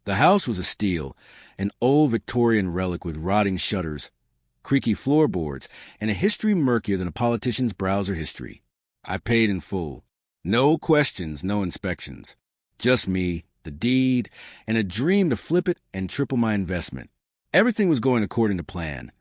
The house was a steal, an old Victorian relic with rotting shutters, creaky floorboards, and a history murkier than a politician's browser history. I paid in full. No questions, no inspections. Just me, the deed, and a dream to flip it and triple my investment. Everything was going according to plan,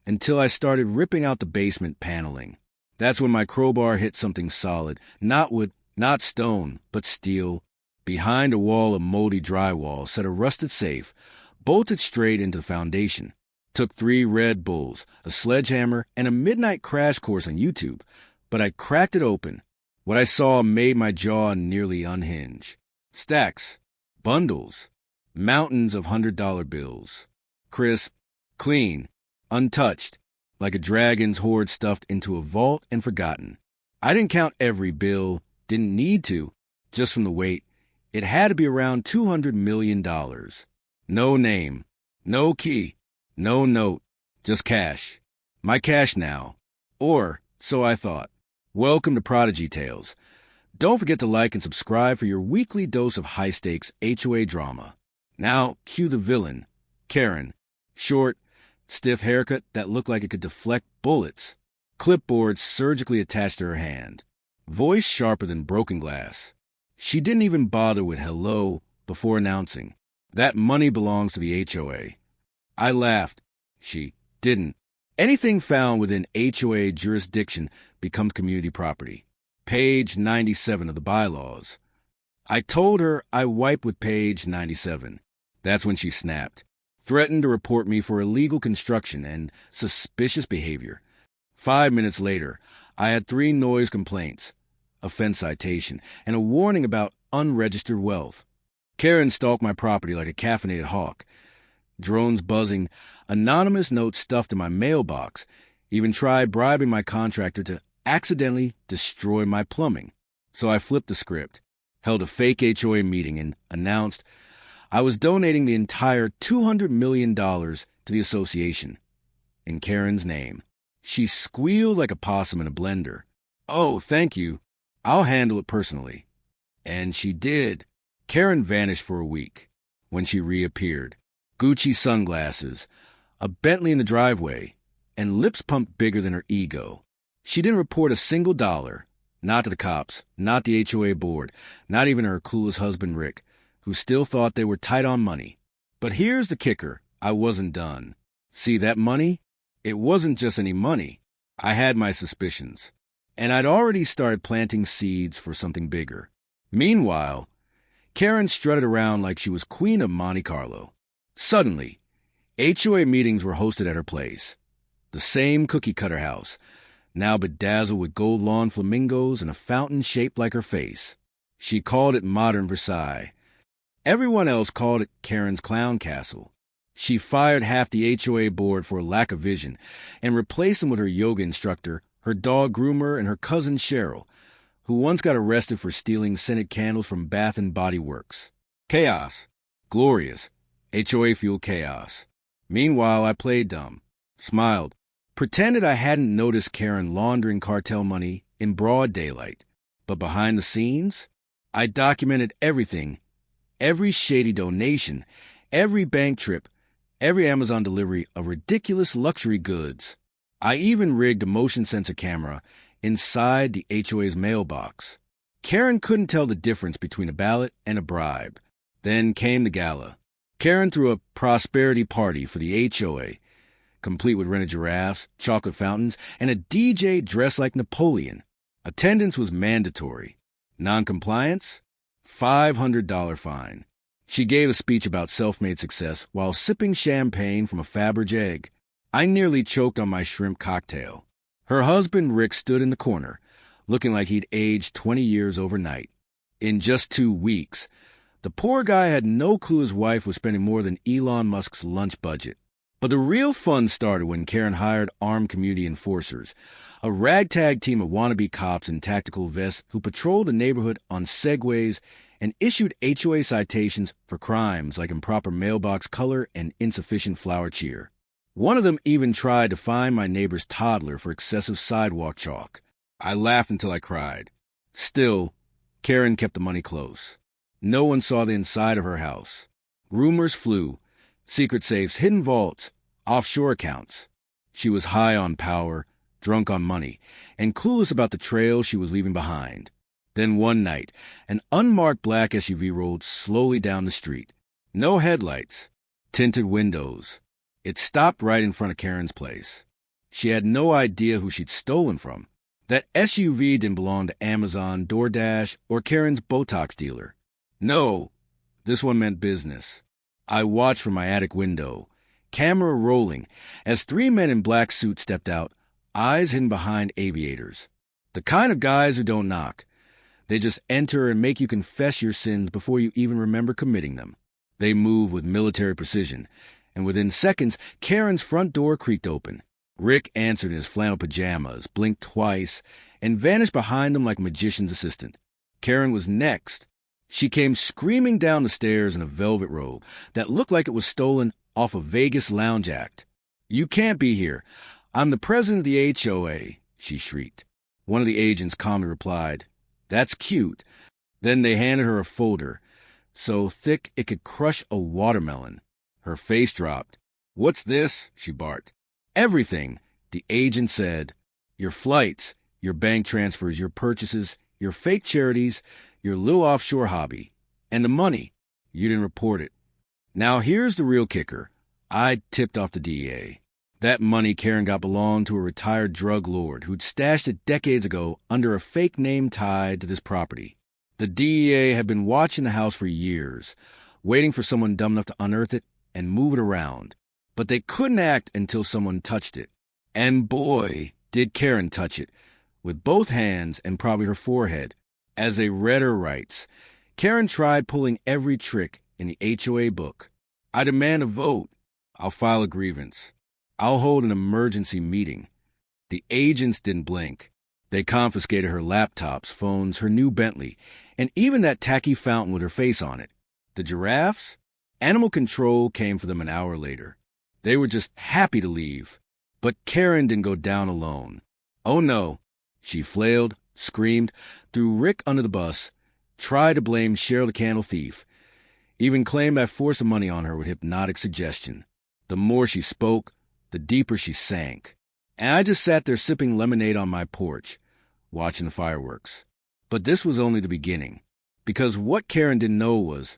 until I started ripping out the basement paneling. That's when my crowbar hit something solid, not wood, not stone, but steel. Behind a wall of moldy drywall sat a rusted safe, bolted straight into the foundation. Took 3 Red Bulls, a sledgehammer, and a midnight crash course on YouTube, but I cracked it open. What I saw made my jaw nearly unhinge. Stacks, bundles, mountains of $100 bills. Crisp, clean, untouched, like a dragon's hoard stuffed into a vault and forgotten. I didn't count every bill, didn't need to, just from the weight. It had to be around $200 million. No name, no key, no note, just cash. My cash now. Or, so I thought. Welcome to Prodigy Tales. Don't forget to like and subscribe for your weekly dose of high-stakes HOA drama. Now, cue the villain, Karen. Short, stiff haircut that looked like it could deflect bullets. Clipboard surgically attached to her hand. Voice sharper than broken glass. She didn't even bother with hello before announcing, "That money belongs to the HOA." I laughed. She didn't. Anything found within HOA jurisdiction becomes community property. Page 97 of the bylaws. I told her I wiped with page 97. That's when she snapped. Threatened to report me for illegal construction and suspicious behavior. 5 minutes later, I had 3 noise complaints, a fence citation, and a warning about unregistered wealth. Karen stalked my property like a caffeinated hawk. Drones buzzing, anonymous notes stuffed in my mailbox, even tried bribing my contractor to accidentally destroy my plumbing. So I flipped the script, held a fake HOA meeting, and announced I was donating the entire $200 million to the association. In Karen's name. She squealed like a possum in a blender. "Oh, thank you. I'll handle it personally." And she did. Karen vanished for a week. When she reappeared, Gucci sunglasses, a Bentley in the driveway, and lips pumped bigger than her ego. She didn't report a single dollar. Not to the cops, not the HOA board, not even her clueless husband Rick, who still thought they were tight on money. But here's the kicker. I wasn't done. See, that money? It wasn't just any money. I had my suspicions. And I'd already started planting seeds for something bigger. Meanwhile, Karen strutted around like she was Queen of Monte Carlo. Suddenly, HOA meetings were hosted at her place. The same cookie-cutter house, now bedazzled with gold lawn flamingos and a fountain shaped like her face. She called it Modern Versailles. Everyone else called it Karen's Clown Castle. She fired half the HOA board for a lack of vision and replaced them with her yoga instructor, her dog groomer, and her cousin Cheryl, who once got arrested for stealing scented candles from Bath and Body Works. Chaos. Glorious. HOA-fueled chaos. Meanwhile, I played dumb, smiled, pretended I hadn't noticed Karen laundering cartel money in broad daylight. But behind the scenes, I documented everything. Every shady donation, every bank trip, every Amazon delivery of ridiculous luxury goods. I even rigged a motion sensor camera inside the HOA's mailbox. Karen couldn't tell the difference between a ballot and a bribe. Then came the gala. Karen threw a prosperity party for the HOA, complete with rented giraffes, chocolate fountains, and a DJ dressed like Napoleon. Attendance was mandatory. Non-compliance? $500 fine. She gave a speech about self-made success while sipping champagne from a Faberge egg. I nearly choked on my shrimp cocktail. Her husband, Rick, stood in the corner, looking like he'd aged 20 years overnight. In just 2 weeks, the poor guy had no clue his wife was spending more than Elon Musk's lunch budget. But the real fun started when Karen hired armed community enforcers, a ragtag team of wannabe cops in tactical vests who patrolled the neighborhood on Segways and issued HOA citations for crimes like improper mailbox color and insufficient flower cheer. One of them even tried to fine my neighbor's toddler for excessive sidewalk chalk. I laughed until I cried. Still, Karen kept the money close. No one saw the inside of her house. Rumors flew. Secret safes, hidden vaults, offshore accounts. She was high on power, drunk on money, and clueless about the trail she was leaving behind. Then one night, an unmarked black SUV rolled slowly down the street. No headlights, tinted windows. It stopped right in front of Karen's place. She had no idea who she'd stolen from. That SUV didn't belong to Amazon, DoorDash, or Karen's Botox dealer. No, this one meant business. I watched from my attic window, camera rolling, as three men in black suits stepped out, eyes hidden behind aviators. The kind of guys who don't knock. They just enter and make you confess your sins before you even remember committing them. They move with military precision, and within seconds, Karen's front door creaked open. Rick answered in his flannel pajamas, blinked twice, and vanished behind him like a magician's assistant. Karen was next. She came screaming down the stairs in a velvet robe that looked like it was stolen off a Vegas lounge act. "You can't be here. I'm the president of the HOA," she shrieked. One of the agents calmly replied, "That's cute." Then they handed her a folder, so thick it could crush a watermelon. Her face dropped. "What's this?" she barked. "Everything," the agent said. "Your flights, your bank transfers, your purchases, your fake charities, your little offshore hobby. And the money. You didn't report it. Now here's the real kicker. I tipped off the DEA. That money Karen got belonged to a retired drug lord who'd stashed it decades ago under a fake name tied to this property. The DEA had been watching the house for years, waiting for someone dumb enough to unearth it and move it around. But they couldn't act until someone touched it. And boy, did Karen touch it, with both hands and probably her forehead. As they read her rights, Karen tried pulling every trick in the HOA book. "I demand a vote. I'll file a grievance. I'll hold an emergency meeting." The agents didn't blink. They confiscated her laptops, phones, her new Bentley, and even that tacky fountain with her face on it. The giraffes? Animal control came for them an hour later. They were just happy to leave. But Karen didn't go down alone. Oh no. She flailed, screamed, threw Rick under the bus, tried to blame Cheryl the candle thief, even claimed I forced the money on her with hypnotic suggestion. The more she spoke, the deeper she sank. And I just sat there sipping lemonade on my porch, watching the fireworks. But this was only the beginning, because what Karen didn't know was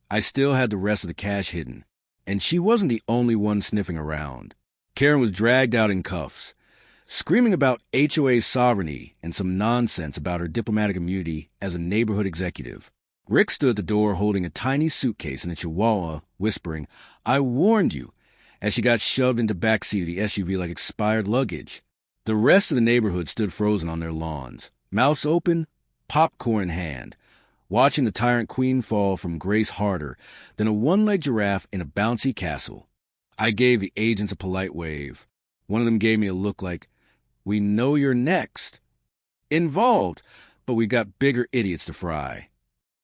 I still had the rest of the cash hidden, and she wasn't the only one sniffing around. Karen was dragged out in cuffs, screaming about HOA sovereignty and some nonsense about her diplomatic immunity as a neighborhood executive. Rick stood at the door holding a tiny suitcase and a chihuahua, whispering, "I warned you," as she got shoved into the backseat of the SUV like expired luggage. The rest of the neighborhood stood frozen on their lawns, mouths open, popcorn in hand, watching the tyrant queen fall from grace harder than a one-legged giraffe in a bouncy castle. I gave the agents a polite wave. One of them gave me a look like, "We know you're next." Involved, but we got bigger idiots to fry.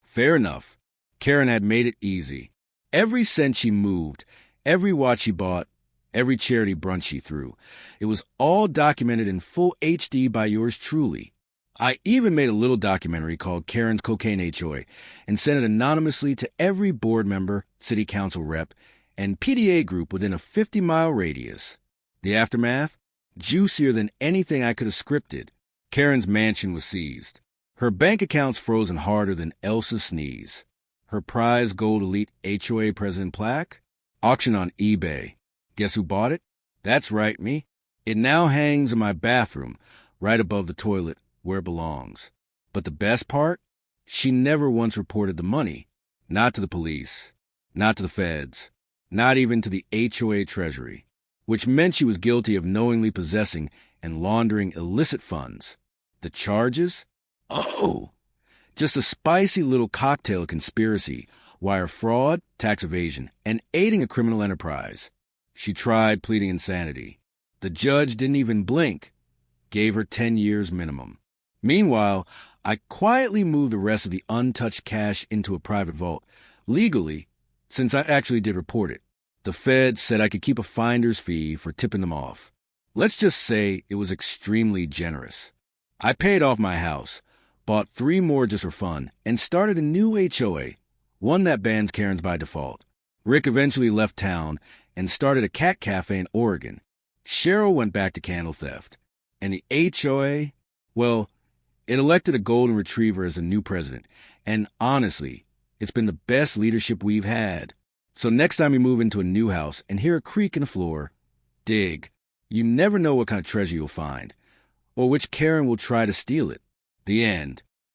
Fair enough. Karen had made it easy. Every cent she moved, every watch she bought, every charity brunch she threw, it was all documented in full HD by yours truly. I even made a little documentary called Karen's Cocaine HOA and sent it anonymously to every board member, city council rep, and PDA group within a 50-mile radius. The aftermath? Juicier than anything I could have scripted. Karen's mansion was seized. Her bank accounts frozen harder than Elsa's sneeze. Her prize gold elite HOA president plaque? Auction on eBay. Guess who bought it? That's right, me. It now hangs in my bathroom, right above the toilet, where it belongs. But the best part? She never once reported the money. Not to the police. Not to the feds. Not even to the HOA treasury. Which meant she was guilty of knowingly possessing and laundering illicit funds. The charges? Oh! Just a spicy little cocktail of conspiracy, wire fraud, tax evasion, and aiding a criminal enterprise. She tried pleading insanity. The judge didn't even blink. Gave her 10 years minimum. Meanwhile, I quietly moved the rest of the untouched cash into a private vault, legally, since I actually did report it. The feds said I could keep a finder's fee for tipping them off. Let's just say it was extremely generous. I paid off my house, bought 3 more just for fun, and started a new HOA, one that bans Karens by default. Rick eventually left town and started a cat cafe in Oregon. Cheryl went back to candle theft. And the HOA, well, it elected a golden retriever as a new president. And honestly, it's been the best leadership we've had. So next time you move into a new house and hear a creak in the floor, dig. You never know what kind of treasure you'll find, or which Karen will try to steal it. The end.